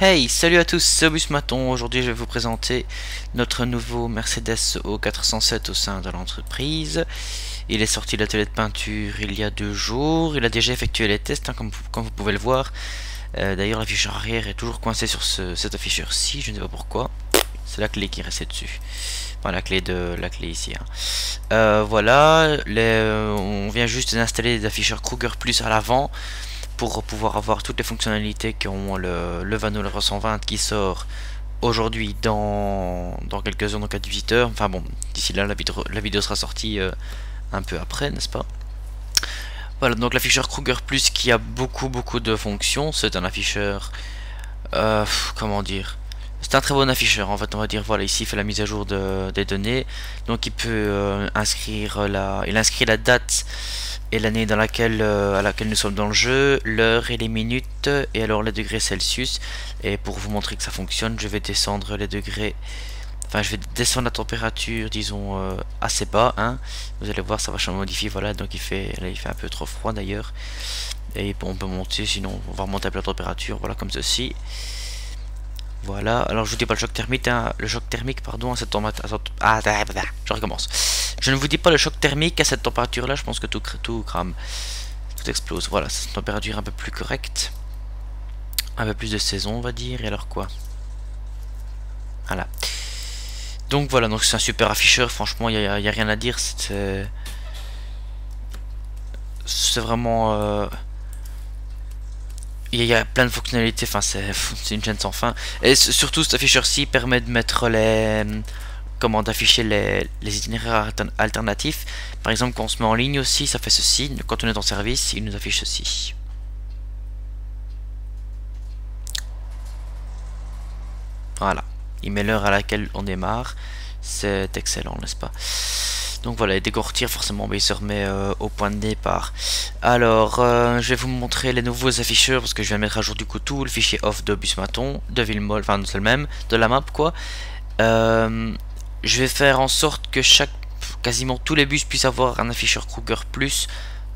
Hey, salut à tous, c'est Obus Maton. Aujourd'hui, je vais vous présenter notre nouveau Mercedes O407 au sein de l'entreprise. Il est sorti de l'atelier de peinture il y a 2 jours. Il a déjà effectué les tests, comme vous pouvez le voir. D'ailleurs, l'afficheur arrière est toujours coincé sur cet afficheur-ci. Je ne sais pas pourquoi. C'est la clé qui est restée dessus. Enfin, la clé ici. Voilà, on vient juste d'installer des afficheurs Kruger Plus à l'avant pour pouvoir avoir toutes les fonctionnalités qu'ont le Vano 120 qui sort aujourd'hui dans quelques heures, donc à 18 h. Enfin bon, d'ici là la vidéo sera sortie un peu après, n'est-ce pas? Voilà, donc l'afficheur Kruger Plus qui a beaucoup de fonctions. C'est un afficheur, comment dire, c'est un très bon afficheur en fait. On va dire, voilà, ici il fait la mise à jour des données, donc il peut il inscrit la date et l'année à laquelle nous sommes dans le jeu, l'heure et les minutes, et alors les degrés Celsius. Et pour vous montrer que ça fonctionne, je vais descendre les degrés, enfin je vais descendre la température, disons assez bas, hein. Vous allez voir, ça va vachement modifier. Voilà, donc là il fait un peu trop froid d'ailleurs, et on peut monter, sinon on va remonter un peu la température, voilà, comme ceci. Voilà, alors je vous dis pas le choc thermique, hein, pardon, à cette température. Je recommence. Je ne vous dis pas le choc thermique à cette température là, je pense que tout crame, tout explose. Voilà, c'est une température un peu plus correcte, un peu plus de saison on va dire. Et alors quoi? Voilà. Donc voilà, donc c'est un super afficheur, franchement il y a rien à dire, c'est vraiment il y a plein de fonctionnalités, enfin c'est une chaîne sans fin. Et surtout cet afficheur-ci permet de mettre d'afficher les itinéraires alternatifs. Par exemple, quand on se met en ligne aussi, ça fait ceci. Quand on est en service, il nous affiche ceci. Voilà, il met l'heure à laquelle on démarre. C'est excellent, n'est-ce pas? Donc voilà, et dès qu'on retire, forcément, il se remet au point de départ. Alors, je vais vous montrer les nouveaux afficheurs, parce que je viens de mettre à jour du coup tout le fichier off de Busmaton, de Villemol, enfin c'est le même, de la map quoi. Je vais faire en sorte que quasiment tous les bus puissent avoir un afficheur Kruger Plus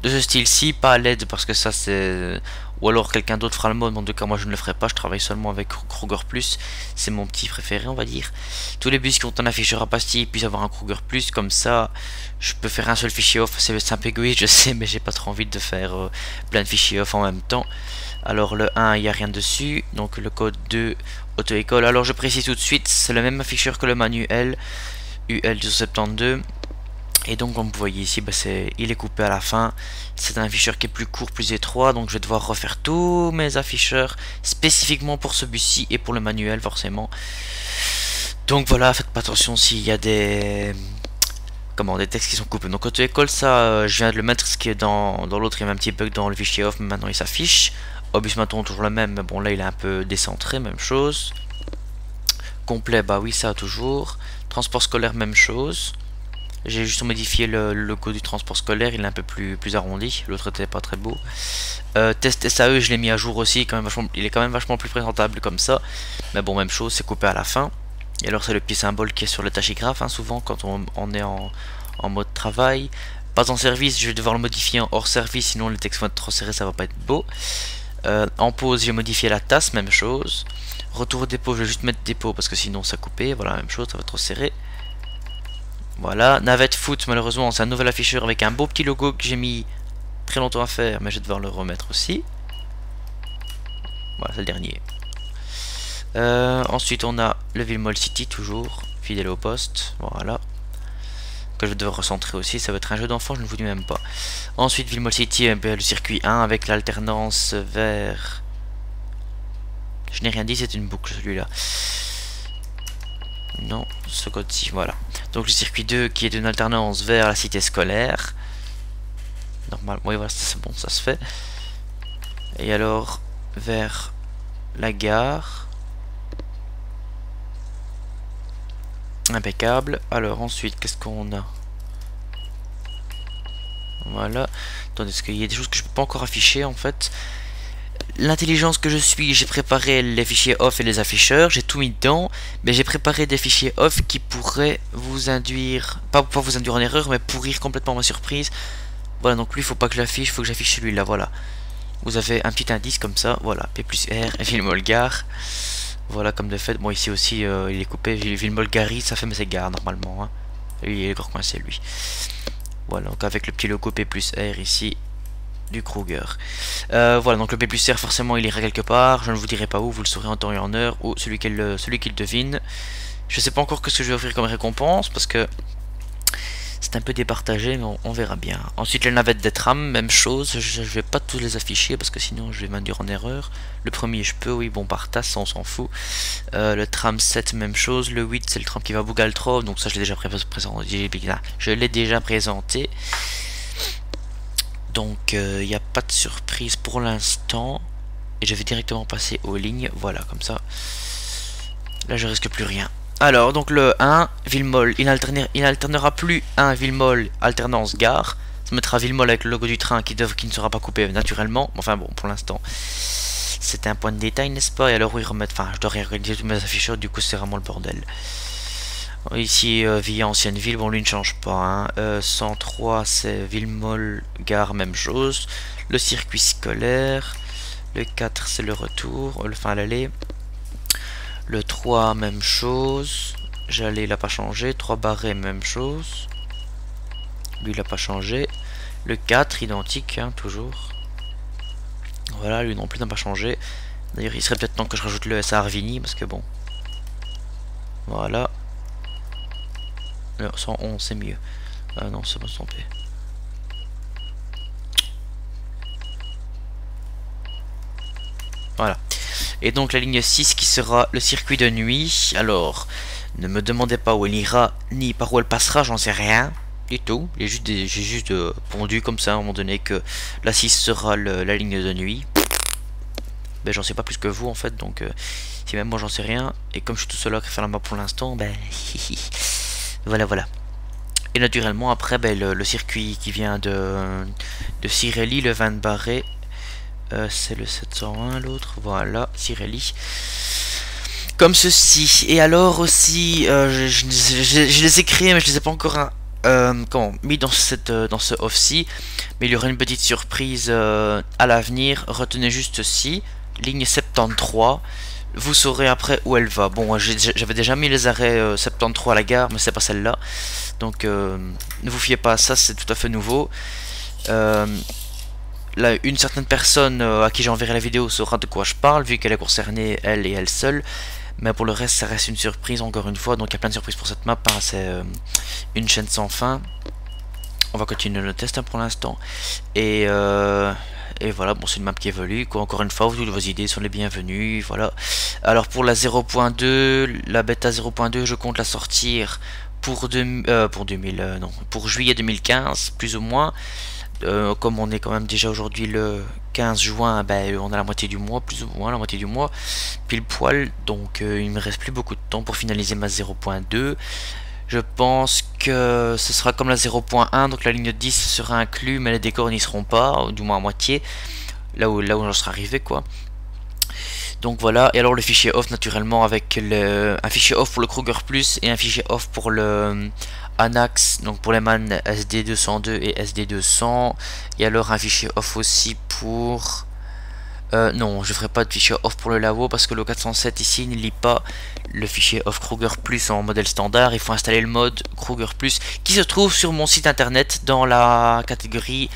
de ce style-ci, pas à LED, parce que ça c'est, ou alors quelqu'un d'autre fera le mode, mais en tout cas moi je ne le ferai pas, je travaille seulement avec Kruger Plus, c'est mon petit préféré on va dire. Tous les bus qui ont un afficheur à pastille puissent avoir un Kruger Plus, comme ça je peux faire un seul fichier off. C'est un peu égoïste je sais, mais j'ai pas trop envie de faire plein de fichiers off en même temps. Alors le 1 il n'y a rien dessus, donc le code 2 auto-école. Alors je précise tout de suite, c'est le même afficheur que le manuel UL272. Et donc comme vous voyez ici, il est coupé à la fin. C'est un afficheur qui est plus court, plus étroit, donc je vais devoir refaire tous mes afficheurs spécifiquement pour ce bus-ci et pour le manuel forcément. Donc voilà, faites pas attention s'il y a des textes qui sont coupés. Donc auto-école, ça je viens de le mettre, ce qui est dans l'autre, il y a un petit bug dans le fichier off, mais maintenant il s'affiche. Obus Maton toujours le même, mais bon là il est un peu décentré, même chose. Complet, bah oui, ça toujours. Transport scolaire, même chose. J'ai juste modifié le logo du transport scolaire, il est un peu plus arrondi, l'autre était pas très beau. Test SAE, je l'ai mis à jour aussi, il est quand même vachement plus présentable comme ça. Mais bon, même chose, c'est coupé à la fin. Et alors c'est le petit symbole qui est sur le tachygraphe, hein, souvent quand on est en mode travail. Pas en service, je vais devoir le modifier en hors service, sinon les textes vont être trop serrés, ça va pas être beau. En pause, j'ai modifié la tasse, même chose. Retour au dépôt, je vais juste mettre dépôt parce que sinon ça coupé, voilà, même chose, ça va trop serré. Voilà, navette foot, malheureusement c'est un nouvel afficheur avec un beau petit logo que j'ai mis très longtemps à faire, mais je vais devoir le remettre aussi. Voilà, c'est le dernier. Ensuite on a le Villemol City, toujours fidèle au poste, voilà. Que je vais devoir recentrer aussi, ça va être un jeu d'enfant, je ne vous dis même pas. Ensuite Villemol City, le circuit 1 avec l'alternance vers... Je n'ai rien dit, c'est une boucle celui-là. Non, ce code-ci, voilà. Donc le circuit 2 qui est d'une alternance vers la cité scolaire. Normal, oui voilà, c'est bon, ça se fait. Et alors vers la gare. Impeccable. Alors ensuite, qu'est-ce qu'on a? Voilà. Attendez, parce qu'il y a des choses que je peux pas encore afficher en fait. L'intelligence que je suis, j'ai préparé les fichiers off et les afficheurs, j'ai tout mis dedans, mais j'ai préparé des fichiers off qui pourraient vous induire, pas vous induire en erreur, mais pourrir complètement ma surprise. Voilà, donc lui, il faut pas que je l'affiche, il faut que j'affiche celui-là, voilà. vous avez un petit indice comme ça, voilà, P plus R, Villemolgar. Voilà, comme de fait, bon ici aussi il est coupé, Villemolgari, ça fait mais c'est gare normalement, hein. Lui il est encore coincé lui. Voilà, donc avec le petit logo P plus R ici, du Kruger. Voilà, donc le P plus R forcément il ira quelque part, je ne vous dirai pas où, vous le saurez en temps et en heure, ou celui qui le devine. Je sais pas encore ce que je vais offrir comme récompense, parce que c'est un peu départagé, mais on verra bien. Ensuite, les navettes des trams, même chose. Je vais pas tous les afficher parce que sinon je vais m'induire en erreur. Le premier, je peux, oui, bon, par tasse, on s'en fout. Le tram 7, même chose. Le 8, c'est le tram qui va à Bougaltrov. Donc, ça, je l'ai déjà présenté. Je l'ai déjà présenté. Donc, il n'y a pas de surprise pour l'instant. Et je vais directement passer aux lignes. Voilà, comme ça. Là, je risque plus rien. Alors, donc le 1, Villemol, il n'alternera plus 1 Villemol alternance gare. Ça mettra Villemol avec le logo du train qui ne sera pas coupé naturellement. Enfin bon, pour l'instant, c'est un point de détail, n'est-ce pas? Et alors, oui, remettre. Enfin, je dois réorganiser tous mes afficheurs, du coup, c'est vraiment le bordel. Ici, Villa Ancienne Ville, bon, lui ne change pas. Hein. 103, c'est Villemol gare, même chose. Le circuit scolaire. Le 4, c'est le retour, enfin l'aller. Le 3, même chose. J'allais, il n'a pas changé. 3 barrés, même chose. Lui, il n'a pas changé. Le 4, identique, hein, toujours. Voilà, lui non plus n'a pas changé. D'ailleurs, il serait peut-être temps que je rajoute le S à Arvini, parce que bon. Voilà. Le 111, c'est mieux. Ah non, c'est pas trompé. Voilà. Et donc la ligne 6 qui sera le circuit de nuit. Alors, ne me demandez pas où elle ira, ni par où elle passera, j'en sais rien du tout. J'ai juste pondu comme ça à un moment donné que la 6 sera la ligne de nuit. Ben j'en sais pas plus que vous en fait, donc si même moi j'en sais rien. Et comme je suis tout seul à faire la map pour l'instant, ben voilà. Et naturellement après ben, le circuit qui vient de Cirelli, le 20 barré. C'est le 701 l'autre, voilà, Cirelli. Comme ceci. Et alors aussi, je les ai créés mais je les ai pas encore mis dans ce off-ci. Mais il y aura une petite surprise à l'avenir. Retenez juste ceci, ligne 73. Vous saurez après où elle va. Bon, j'avais déjà mis les arrêts 73 à la gare, mais c'est pas celle-là. Donc ne vous fiez pas à ça, c'est tout à fait nouveau. Là, une certaine personne à qui j'enverrai la vidéo saura de quoi je parle, vu qu'elle est concernée, elle et elle seule. Mais pour le reste, ça reste une surprise, encore une fois. Donc il y a plein de surprises pour cette map. Hein. C'est une chaîne sans fin. On va continuer le test hein, pour l'instant. Et voilà, bon, c'est une map qui évolue. Quoi. Encore une fois, toutes vos idées sont les bienvenues. Voilà. Alors pour la 0.2, la bêta 0.2, je compte la sortir pour juillet 2015, plus ou moins. Comme on est quand même déjà aujourd'hui le 15 juin, ben, on a la moitié du mois, plus ou moins la moitié du mois, pile poil, donc il me reste plus beaucoup de temps pour finaliser ma 0.2. Je pense que ce sera comme la 0.1, donc la ligne 10 sera inclus, mais les décors n'y seront pas, ou du moins à moitié, là où j'en serai arrivé quoi. Donc voilà, et alors le fichier off naturellement avec un fichier off pour le Kruger Plus et un fichier off pour le Anax, donc pour les man SD202 et SD200, et alors un fichier off aussi pour... non, je ferai pas de fichier off pour le Lavo parce que le 407 ici ne lit pas le fichier off Kruger Plus en modèle standard. Il faut installer le mode Kruger Plus qui se trouve sur mon site internet dans la catégorie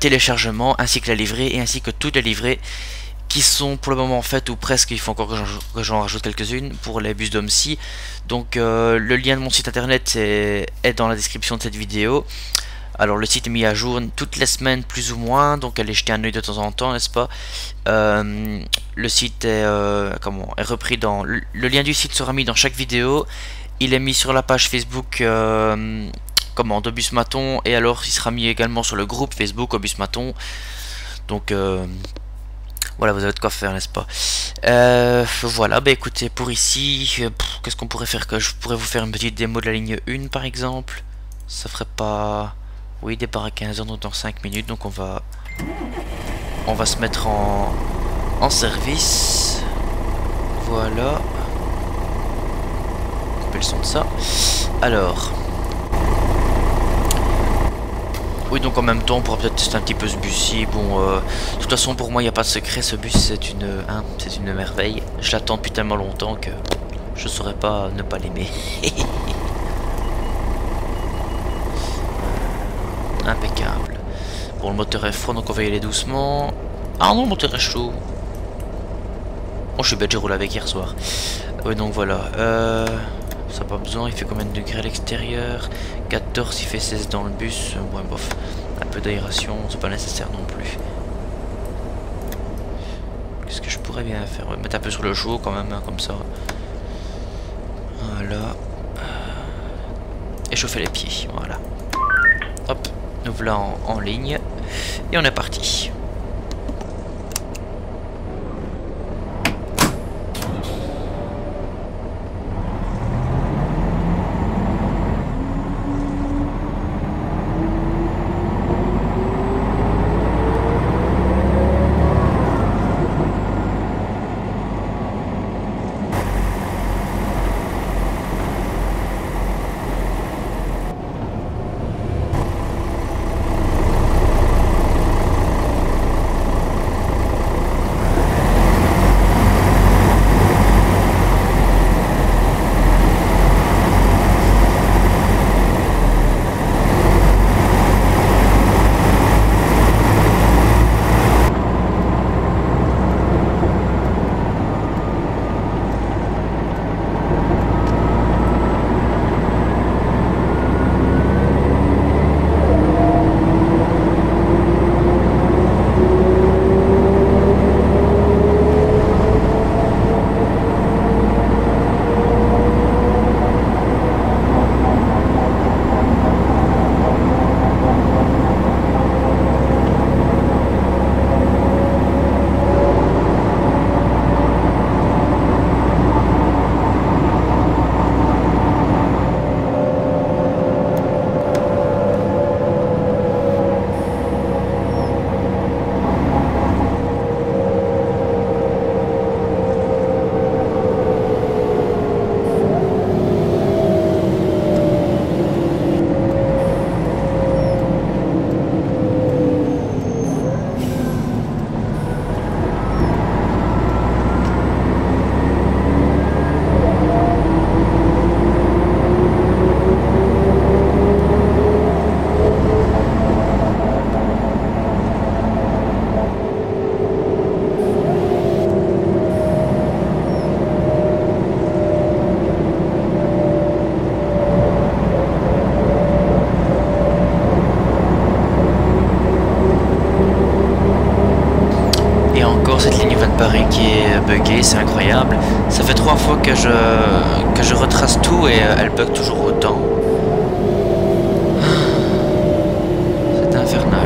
téléchargement, ainsi que la livrée et ainsi que toutes les livrées qui sont pour le moment faites ou presque. Il faut encore que j'en rajoute quelques-unes pour les bus d'OMSI. Donc le lien de mon site internet est dans la description de cette vidéo. Alors le site est mis à jour toutes les semaines plus ou moins, donc allez jeter un oeil de temps en temps, n'est-ce pas? Le site est, est repris dans... Le lien du site sera mis dans chaque vidéo. Il est mis sur la page Facebook d'Obus Maton, et alors il sera mis également sur le groupe Facebook Obus Maton. Donc voilà, vous avez de quoi faire, n'est-ce pas? Voilà, bah écoutez, pour ici, qu'est-ce qu'on pourrait faire? Que je pourrais vous faire une petite démo de la ligne 1 par exemple. Ça ferait pas... Oui, départ à 15h, donc dans 5 minutes. Donc on va se mettre en service. Voilà. Couper le son de ça. Alors, Oui, donc en même temps, on pourra peut-être tester un petit peu ce bus-ci. Bon, de toute façon, pour moi, il n'y a pas de secret. Ce bus, c'est une merveille. Je l'attends depuis tellement longtemps que je saurais pas ne pas l'aimer. Impeccable. Bon, le moteur est froid, donc on va y aller doucement. Ah non, le moteur est chaud. Oh, je suis bête, j'ai roulé avec hier soir. Oui, donc voilà. Ça n'a pas besoin. Il fait combien de degrés à l'extérieur? 14, il fait 16 dans le bus. Ouais, bof. Un peu d'aération, c'est pas nécessaire non plus. Qu'est-ce que je pourrais bien faire? Ouais, mettre un peu sur le chaud quand même, hein, comme ça. Voilà. Et chauffer les pieds, voilà. Hop, nous voilà en ligne. Et on est parti. Cette ligne va de Paris qui est buggée, c'est incroyable. Ça fait 3 fois que je retrace tout et elle bug toujours autant. C'est infernal.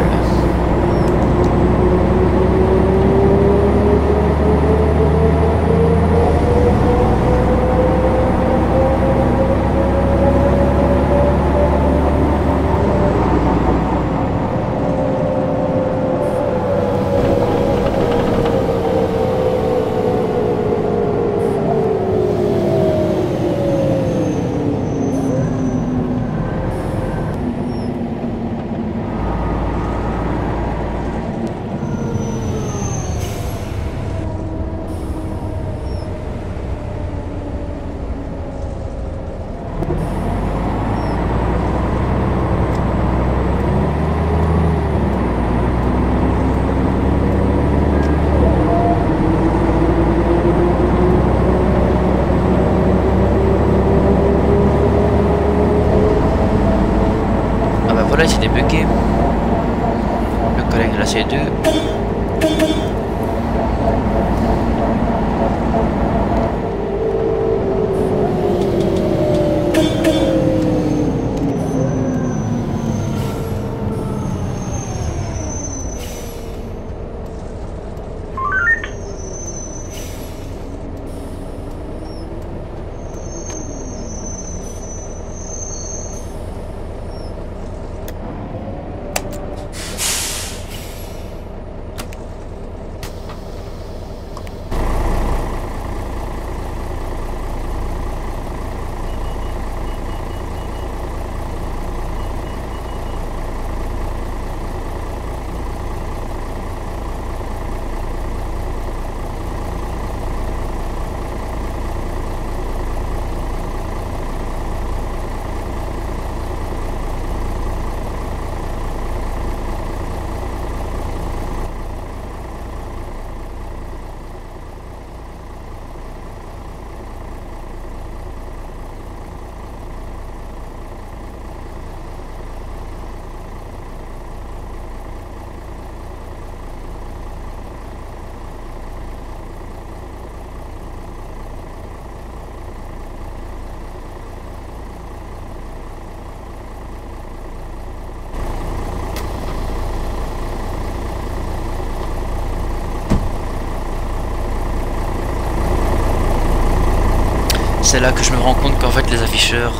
c'est là que je me rends compte qu'en fait les afficheurs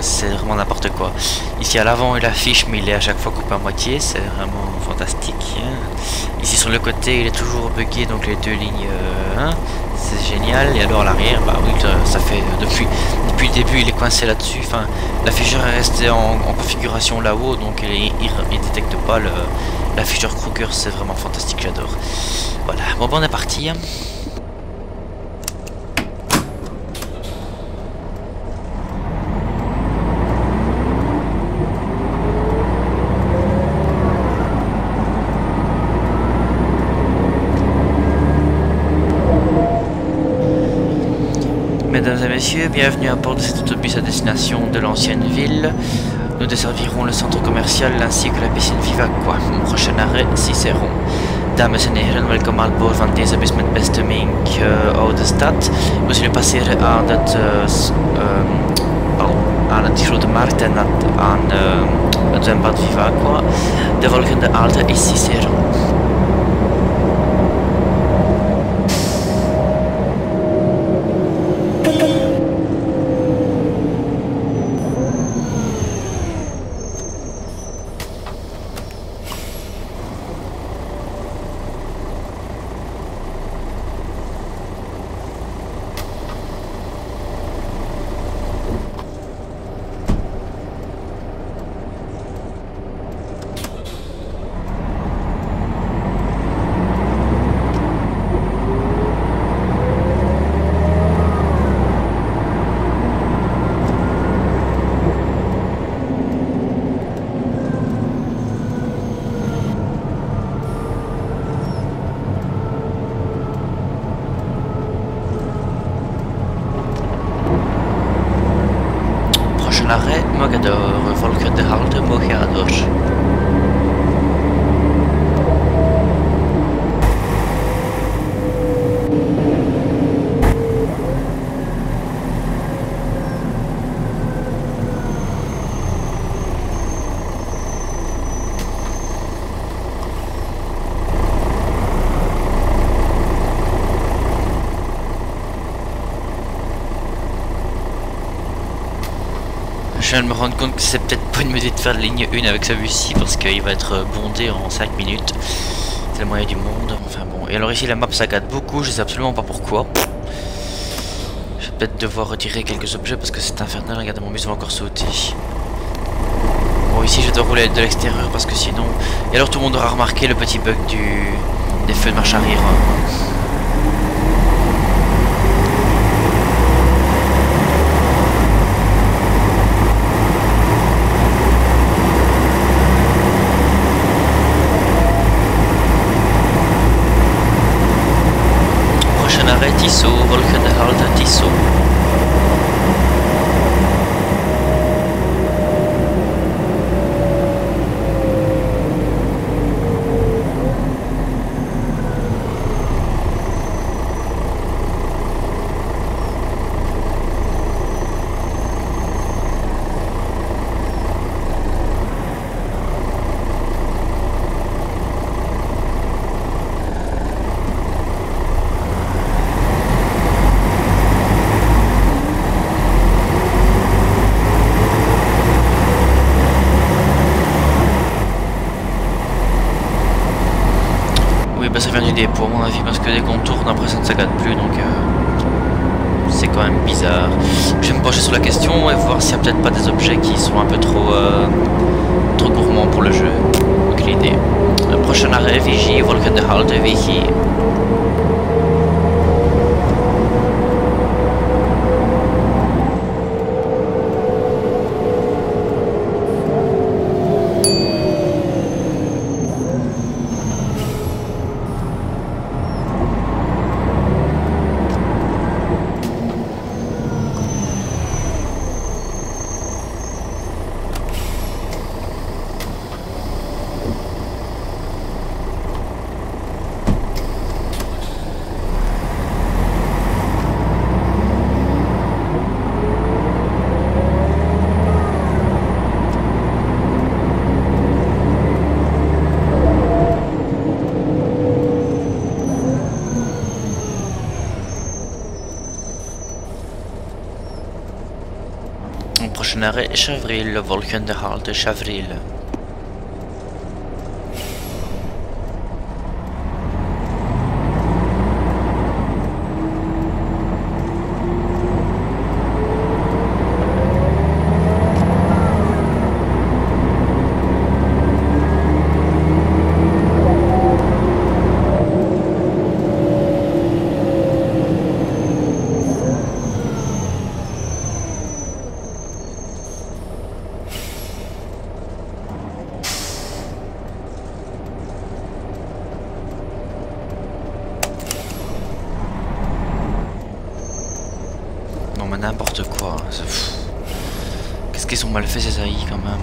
c'est vraiment n'importe quoi. Ici à l'avant il affiche mais il est à chaque fois coupé à moitié, c'est vraiment fantastique. Ici sur le côté il est toujours buggé donc les deux lignes, c'est génial. Et alors à l'arrière, bah oui ça fait depuis le début il est coincé là-dessus. Enfin l'afficheur est resté en configuration là-haut donc il détecte pas l'afficheur Kruger, c'est vraiment fantastique, j'adore. Voilà, bon on est parti. Mesdames et messieurs, bienvenue à bord de cet autobus à destination de l'ancienne ville. Nous desservirons le centre commercial ainsi que la piscine Vivaqua. Prochain arrêt, Cicéron. Dames en heren, welkom aan boord van deze bus met bestemming Oude Stad. We zullen passeren aan het Grote Markt en aan het zwembad Vivaqua. De volgende halte is Cicéron. Arrêt Mogador, volgende halte Mogador. Je viens de me rendre compte que c'est peut-être pas une idée de faire de ligne 1 avec celui-ci parce qu'il va être bondé en 5 minutes. C'est le moyen du monde. Enfin bon. Et alors ici la map ça gâte beaucoup, je sais absolument pas pourquoi. Je vais peut-être devoir retirer quelques objets parce que c'est infernal. Regardez, mon bus va encore sauter. Bon, ici je dois rouler de l'extérieur parce que sinon... Et alors tout le monde aura remarqué le petit bug des feux de marche arrière. Tissot, volgende halte Tissot. Ça vient du dépôt à mon avis parce que dès qu'on tourne après ça ne s'agate plus donc c'est quand même bizarre. Je vais me pencher sur la question et voir s'il n'y a peut-être pas des objets qui sont un peu trop gourmands pour le jeu. Donc l'idée. Le prochain arrêt Vigie, volgende halte Vigie. Prochain arrêt Chavril, volgende halte Chavril. N'importe quoi, qu'est-ce qu'ils ont mal fait ces AI quand même.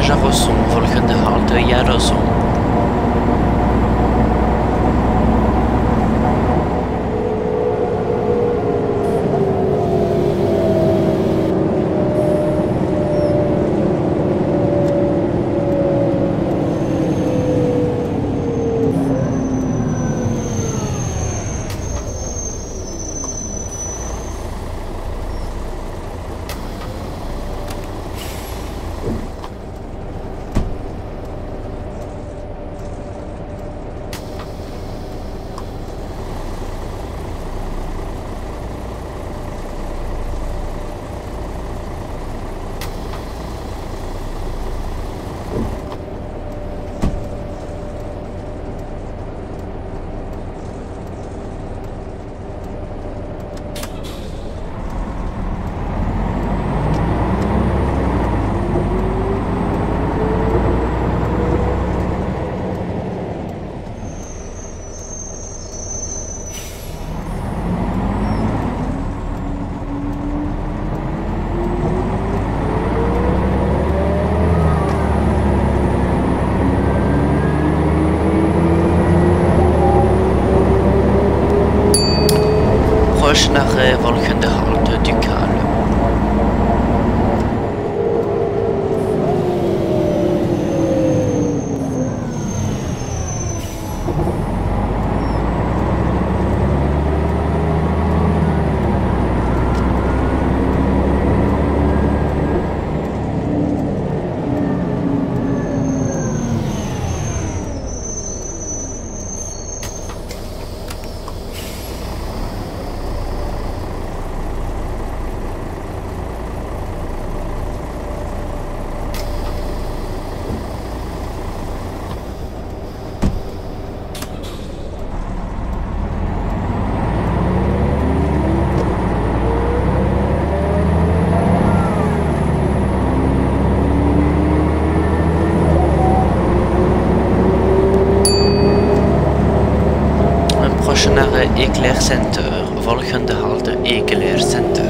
Jarosson, volgende halte Jarosson. Prochain arrêt volgende halte Ducal. Prochain arrêt Eclair Center, volgende halte Eclair Center.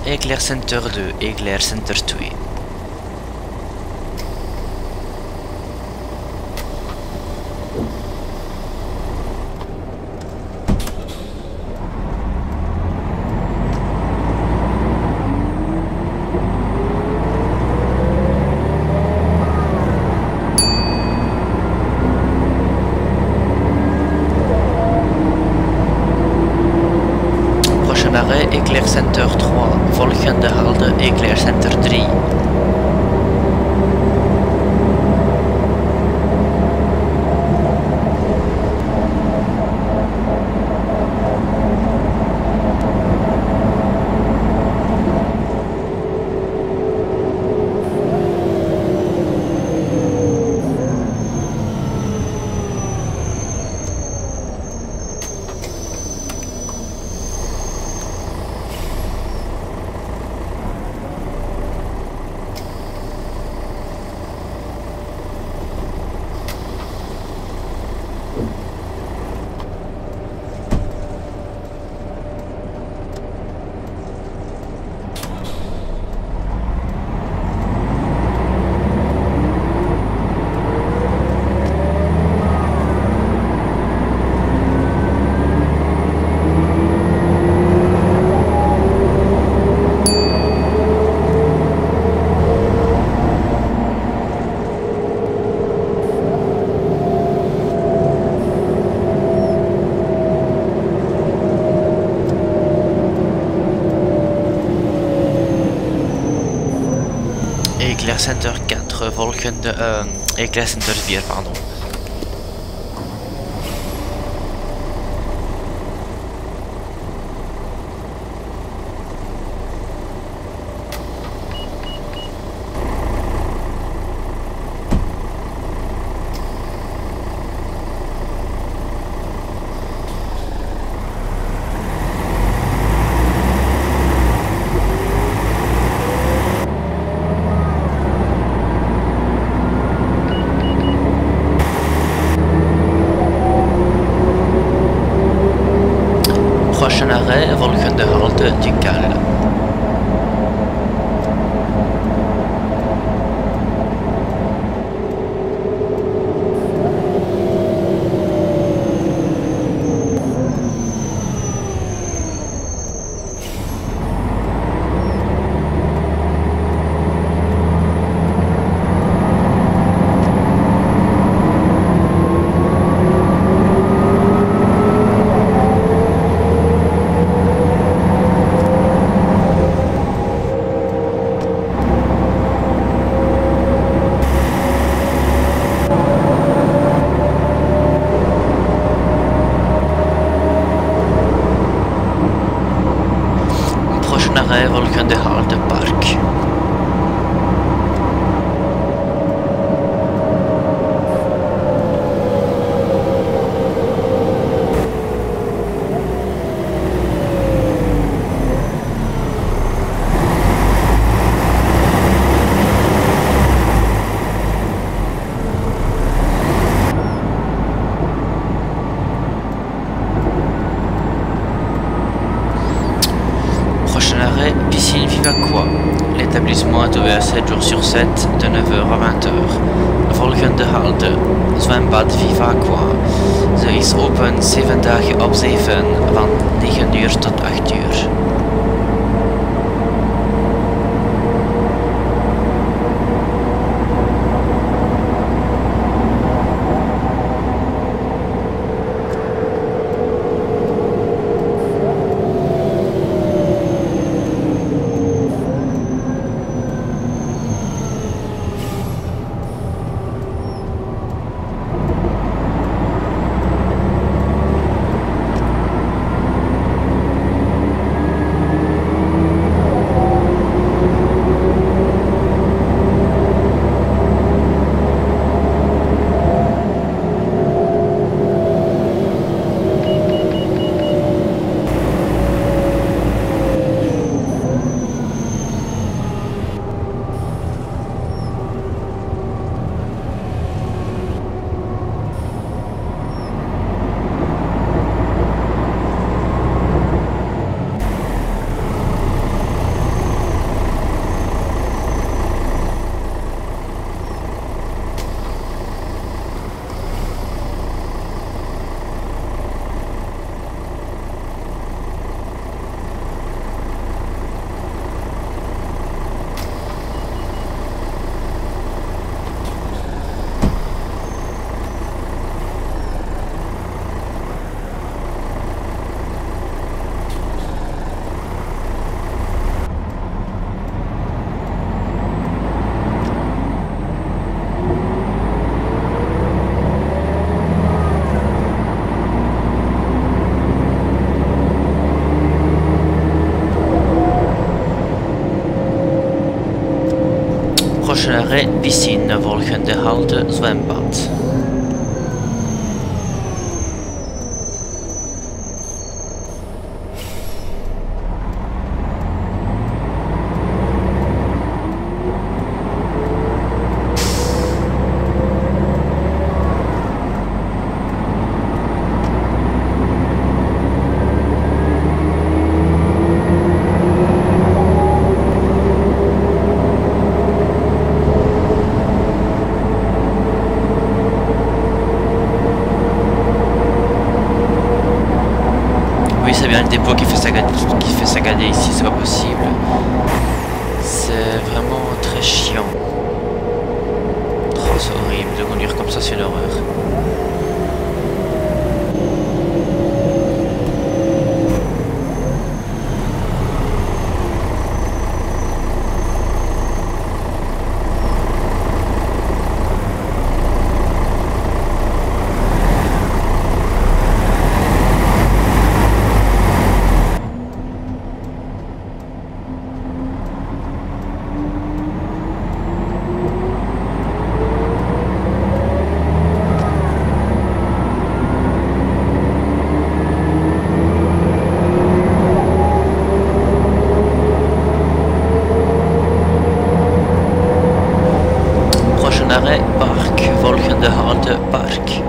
Eclair Center 2, Eclair Center 2. Arrêt Eclair Center 3, volgende halte Eclair Center 3. Eclair Center 4, volgende... Eclair Center 4, pardon. Prochain arrêt, volgende halte Ducal. Arrêt, volgende halte Park. Piscine Vivaquois. L'établissement est ouvert 7 jours sur 7, de 9h à 20h. Volgende halte, Zwembad Vivaquois. Ze is open 7 dagen op 7, van 9 uur tot 8 uur. Prochain arrêt, piscine, volgende halte, zwembad. C'est bien le dépôt qui fait sagader ici, c'est pas possible. C'est vraiment très chiant. Oh, c'est horrible de conduire comme ça, c'est une horreur. Arrêt, park, volgende halte, park.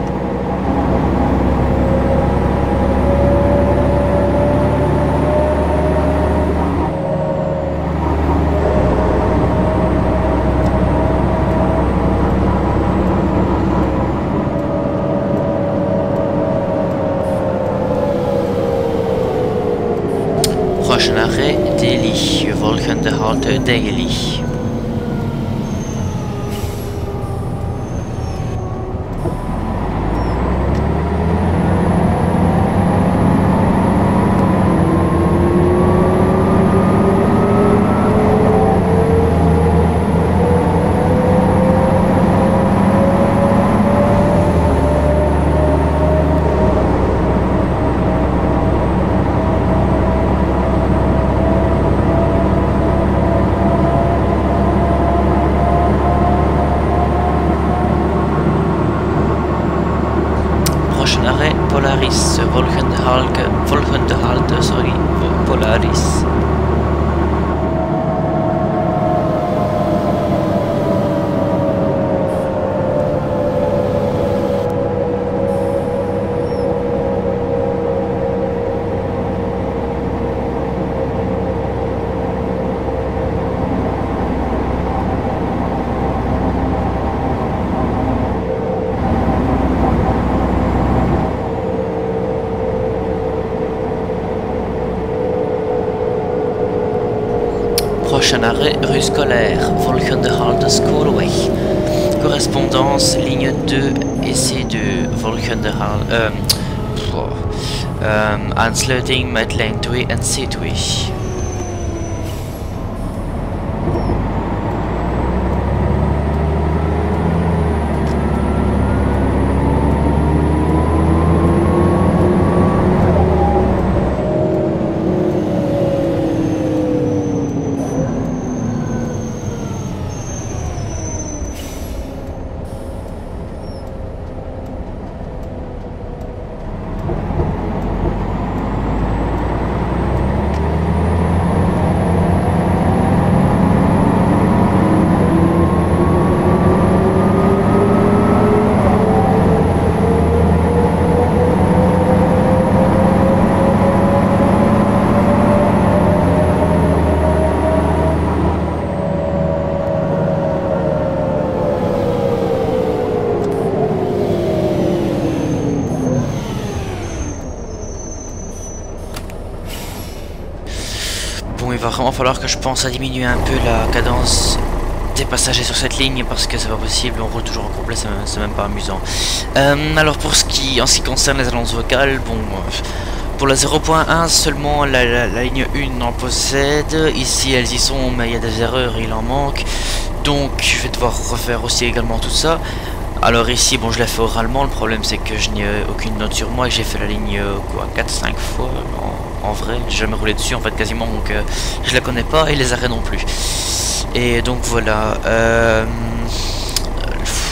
Prochain arrêt, Delhi, volgende halte, Delhi. Arrêt Polaris, volgende halte, sorry, Polaris. Prochain arrêt, rue scolaire, volgende halte, Schoolway. Correspondance, ligne 2 et C2, volgende halte, aansluiting met lijn 2 en C2. Bon, il va vraiment falloir que je pense à diminuer un peu la cadence des passagers sur cette ligne parce que c'est pas possible, on roule toujours en complet, c'est même pas amusant. Alors pour en ce qui concerne les annonces vocales, bon, pour la 0.1 seulement la ligne 1 en possède, ici elles y sont mais il y a des erreurs, il en manque, donc je vais devoir refaire aussi également tout ça. Alors ici, bon, je l'ai fait oralement. Le problème, c'est que je n'ai aucune note sur moi et que j'ai fait la ligne quoi, 4-5 fois en vrai. J'ai jamais roulé dessus en fait quasiment, donc je la connais pas et les arrêts non plus. Et donc voilà.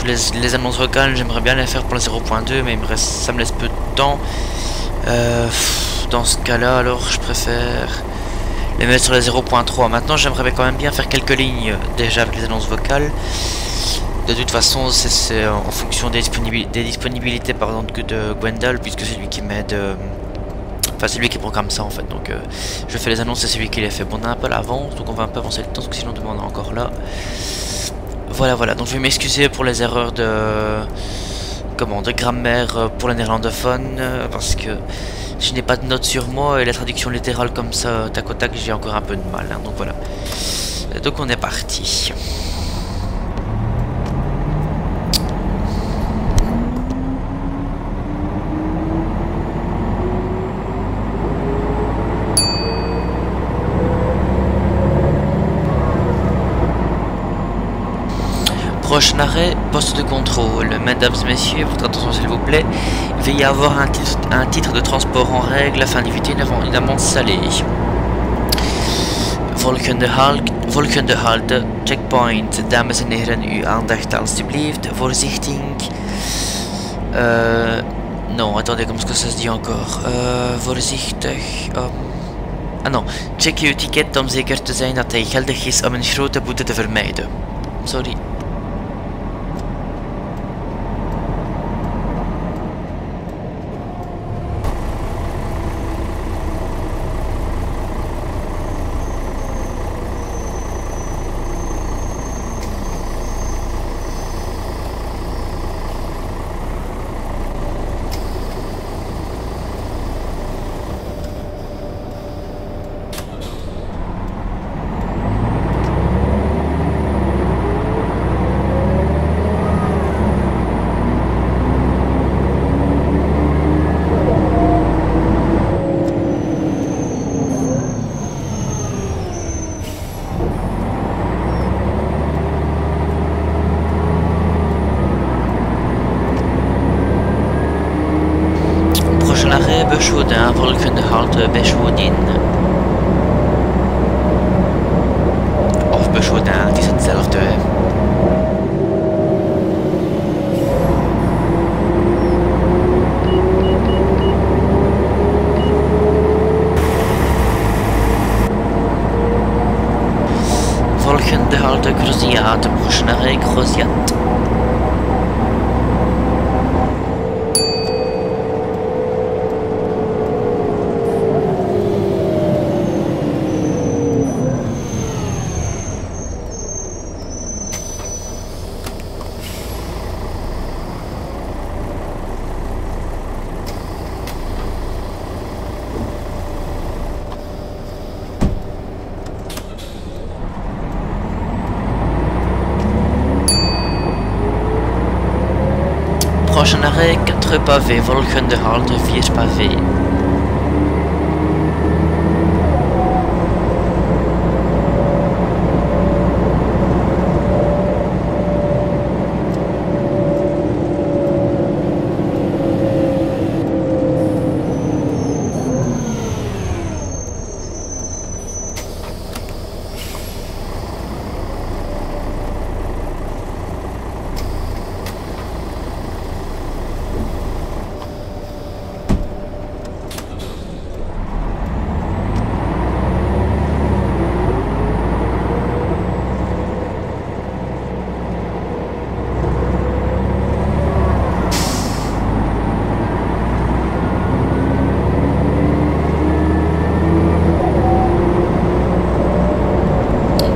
Les annonces vocales, j'aimerais bien les faire pour le 0.2, mais ça me laisse peu de temps. Dans ce cas-là, alors je préfère les mettre sur les 0.3. Maintenant, j'aimerais quand même bien faire quelques lignes déjà avec les annonces vocales. De toute façon, c'est en fonction des disponibilités par exemple de Gwendal, puisque c'est lui qui m'aide. Enfin, c'est lui qui programme ça en fait. Donc, je fais les annonces, c'est celui qui les fait. Bon, on a un peu l'avance, donc on va un peu avancer le temps, parce que sinon, on est encore là. Voilà, voilà. Donc, je vais m'excuser pour les erreurs de grammaire pour les néerlandophones, parce que je n'ai pas de notes sur moi et la traduction littérale comme ça, tac au tac, j'ai encore un peu de mal. Hein, donc voilà. Donc, on est parti. Prochain arrêt, poste de contrôle. Mesdames et messieurs, votre attention s'il vous plaît. Veuillez avoir un titre de transport en règle afin d'éviter une amende salée. Volgende halte, checkpoint. Dames en heren, uw aandacht alstublieft. Voorzichtig. Non, attendez, comment est-ce que ça se dit encore? Voorzichtig. Ah non, check uw ticket om zeker te zijn dat hij geldig is om een grote boete te vermijden. Sorry. Beschwoden, volgende halte Beschwodin. Of Beschwodin, het is hetzelfde. Volgende halte Gruziat, prochaine Gruziat. Prochain arrêt, 4 pavés, volgende halte, 4 pavés.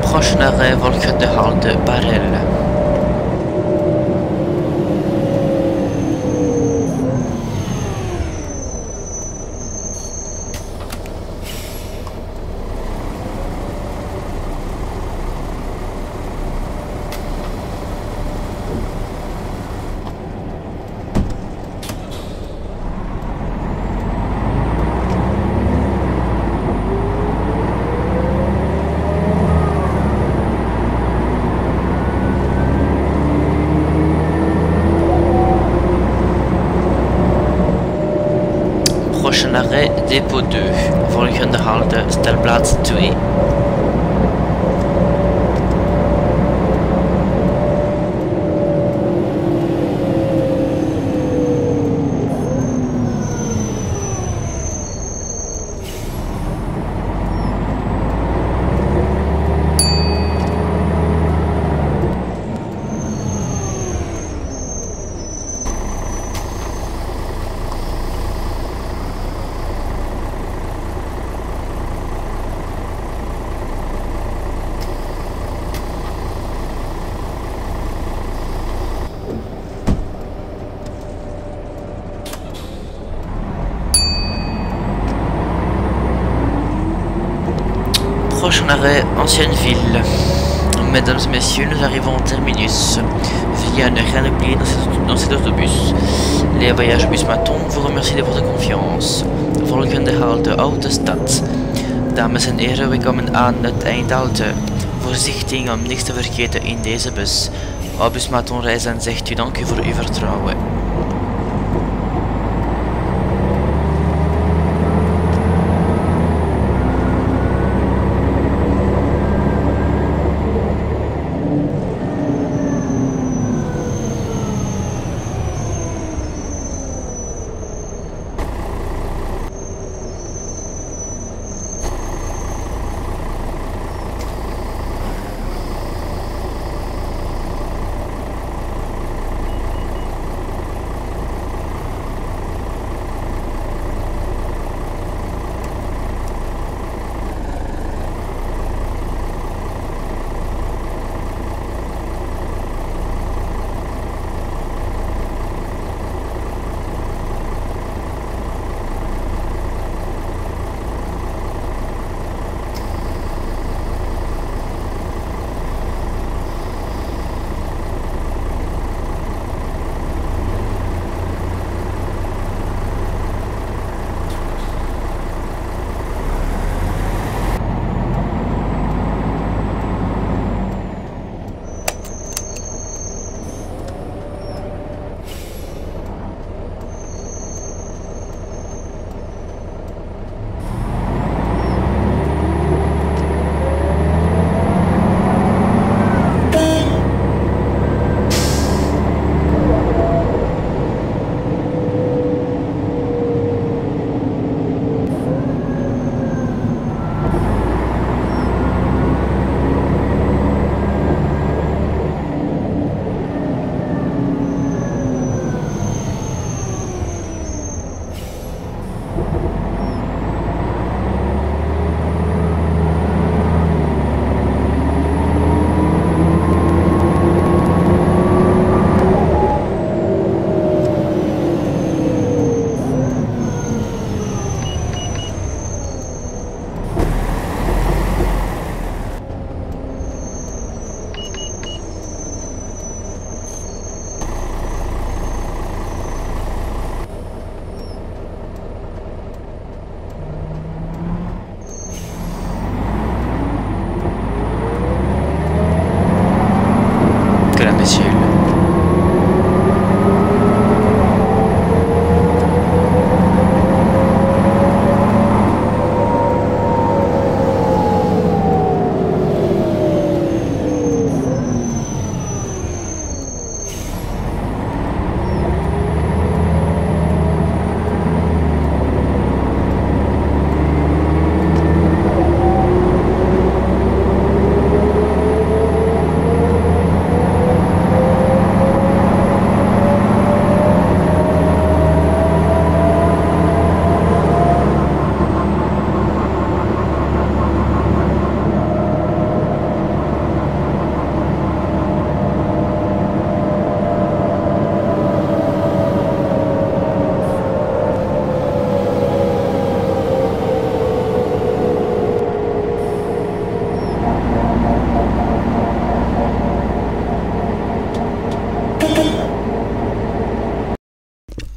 Prochain arrêt, volgende halte, Barrel. Prochain arrêt, dépôt 2. Volgende halte, stellplaats 2. Prochain arrêt, Ancienne Ville. Mesdames et messieurs, nous arrivons au terminus. Veuillez à ne rien oublier dans cet autobus. Les voyages bus Maton vous remercient de votre confiance. Volgende halte Autostad. Dames en heren, we komen aan het eindhalte. Voorzichtig om niks te vergeten in deze bus. Op bus Maton reizen zegt u dank u voor uw vertrouwen.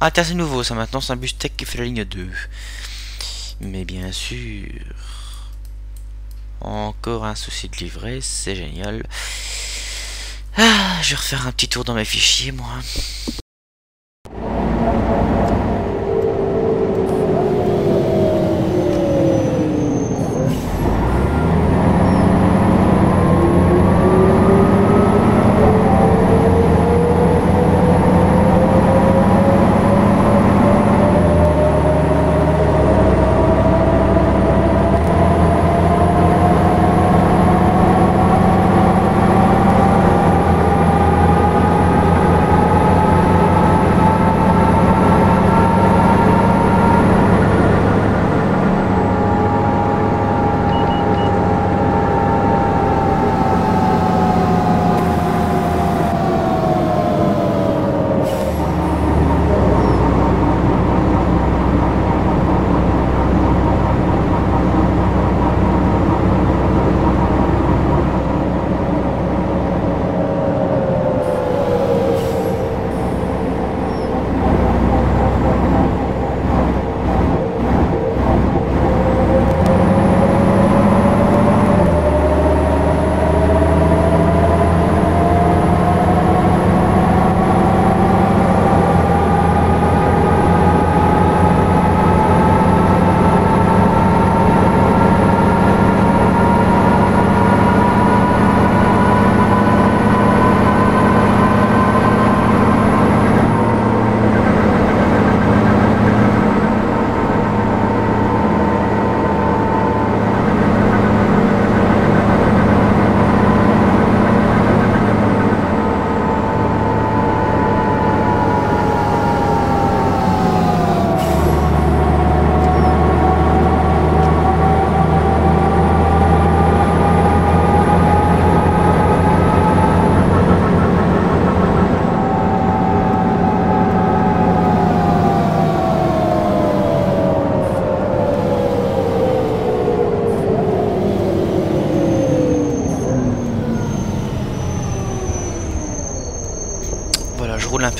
Ah tiens, c'est nouveau ça maintenant, c'est un bus tech qui fait la ligne 2. Mais bien sûr... Encore un souci de livret, c'est génial. Ah, je vais refaire un petit tour dans mes fichiers moi.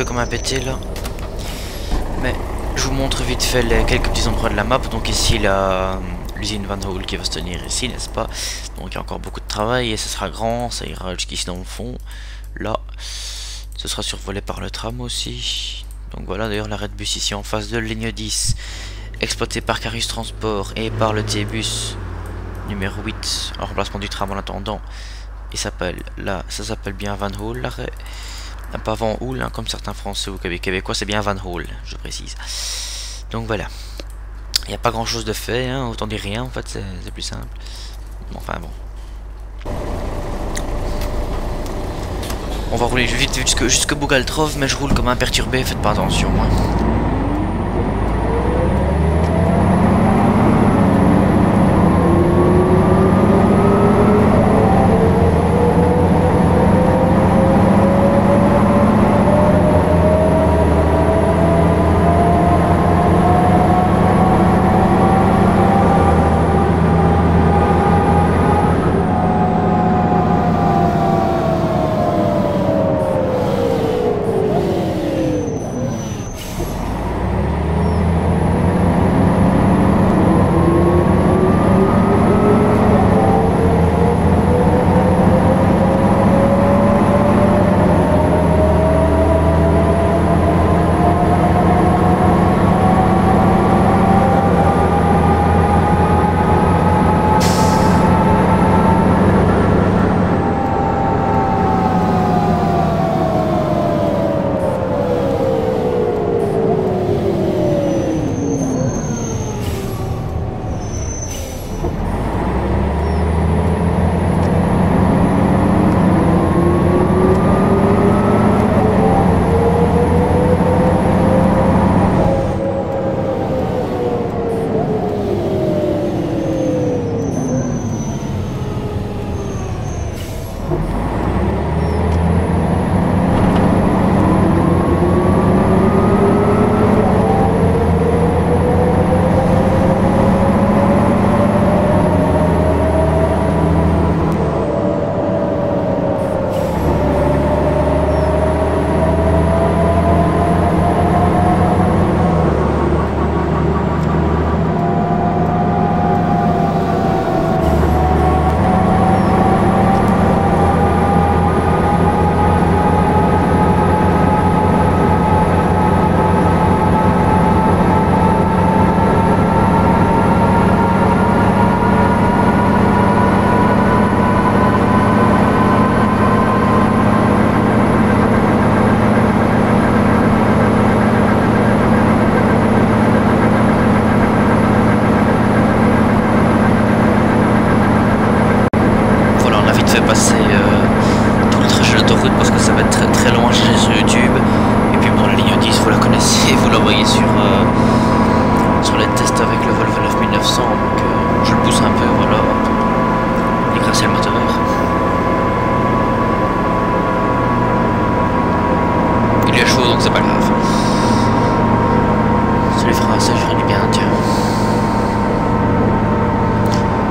peu comme un pété là. Mais je vous montre vite fait les quelques petits endroits de la map. Donc ici l'usine Van Hool qui va se tenir ici, n'est-ce pas? Donc il y a encore beaucoup de travail et ce sera grand, ça ira jusqu'ici dans le fond. Là, ce sera survolé par le tram aussi. Donc voilà, d'ailleurs l'arrêt de bus ici en face de ligne 10, exploité par Carus Transport et par le T-Bus numéro 8 en remplacement du tram en attendant. Il s'appelle, là, ça s'appelle bien Van Hool l'arrêt. Pas Van Hool, hein, comme certains français ou québécois, c'est bien Van Hool, je précise. Donc voilà. Il n'y a pas grand chose de fait, hein, autant dire rien en fait, c'est plus simple. Enfin bon. On va rouler vite jusque Bougaltrov, mais je roule comme un perturbé, faites pas attention. Hein.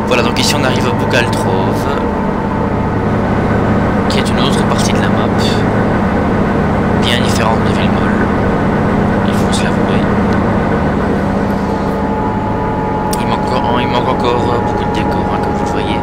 Voilà, donc ici on arrive à Bougaltrov, qui est une autre partie de la map, bien différente de Villemol, il faut se l'avouer. Il manque encore beaucoup de décors, hein, comme vous le voyez.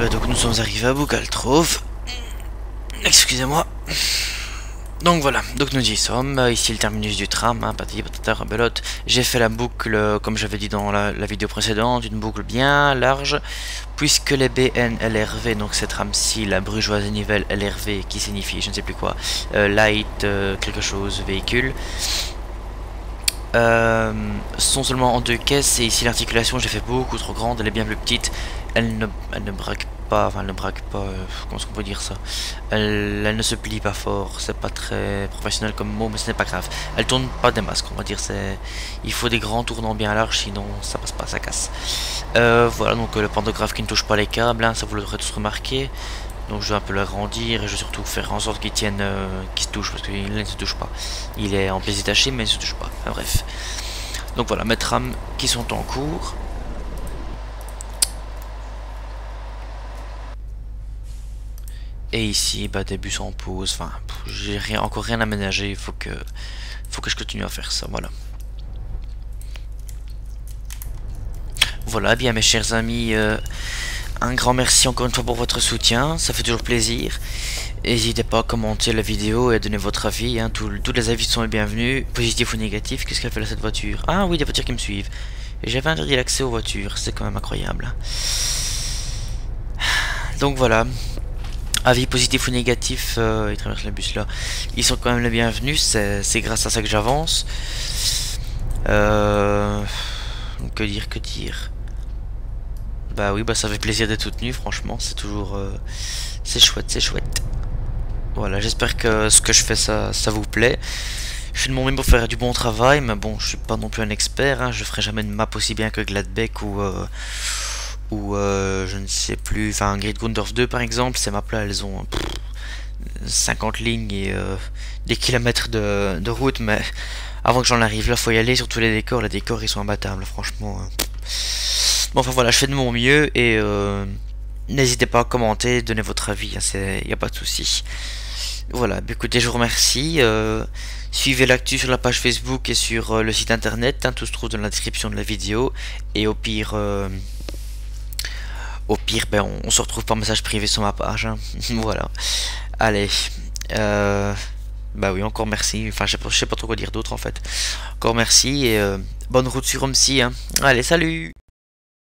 Donc nous sommes arrivés à Boukaltrove. Excusez-moi. Donc voilà, donc nous y sommes, ici le terminus du tram, hein, patati patata rebelote. J'ai fait la boucle, comme j'avais dit dans la vidéo précédente, une boucle bien large, puisque les BN LRV, donc cette rame-ci, la Brugeoise Nivelle LRV, qui signifie je ne sais plus quoi, light, quelque chose, véhicule, sont seulement en 2 caisses, et ici l'articulation j'ai fait beaucoup trop grande, elle est bien plus petite, elle ne braque pas, enfin elle ne braque pas, comment est-ce qu'on peut dire ça, elle ne se plie pas fort, c'est pas très professionnel comme mot, mais ce n'est pas grave, elle tourne pas des masques, on va dire, il faut des grands tournants bien larges, sinon ça passe pas, ça casse. Voilà, donc le pantographe qui ne touche pas les câbles, hein, ça vous l'aurez tous remarqué. Donc je vais un peu l'agrandir et je vais surtout faire en sorte qu'il tienne, qu'il se touche, parce qu'il ne se touche pas. Il est en pièces détachées mais il ne se touche pas. Enfin, bref. Donc voilà, mes trams qui sont en cours. Et ici, bah, des bus en pause. Enfin, j'ai encore rien aménagé. Il faut que je continue à faire ça. Voilà. Voilà, bien mes chers amis. Un grand merci encore une fois pour votre soutien, ça fait toujours plaisir. N'hésitez pas à commenter la vidéo et à donner votre avis, hein. Tous les avis sont les bienvenus, positifs ou négatifs. Qu'est-ce qu'elle fait là cette voiture? Ah oui, des voitures qui me suivent. Et j'avais interdit l'accès aux voitures, c'est quand même incroyable. Donc voilà, avis positifs ou négatifs, ils traversent le bus là. Ils sont quand même les bienvenus, c'est grâce à ça que j'avance. Que dire. Bah oui, bah ça fait plaisir d'être soutenu, franchement, c'est toujours... c'est chouette. Voilà, j'espère que ce que je fais, ça vous plaît. Je fais de mon mieux pour faire du bon travail, mais bon, je suis pas non plus un expert, hein, je ferai jamais une map aussi bien que Gladbeck ou je ne sais plus, enfin Grid Gundorf 2 par exemple, ces maps là, elles ont 50 lignes et des kilomètres de route, mais avant que j'en arrive là, faut y aller, surtout les décors ils sont imbattables, franchement... Bon, enfin voilà, je fais de mon mieux et n'hésitez pas à commenter, donner votre avis, hein, il n'y a pas de souci. Voilà, bah, écoutez, je vous remercie. Suivez l'actu sur la page Facebook et sur le site internet, hein, tout se trouve dans la description de la vidéo. Et au pire, ben, on se retrouve par message privé sur ma page. Hein. Voilà. Allez. Bah oui, encore merci. Enfin, je sais pas trop quoi dire d'autre en fait. Encore merci et bonne route sur Omsi. Hein. Allez, salut!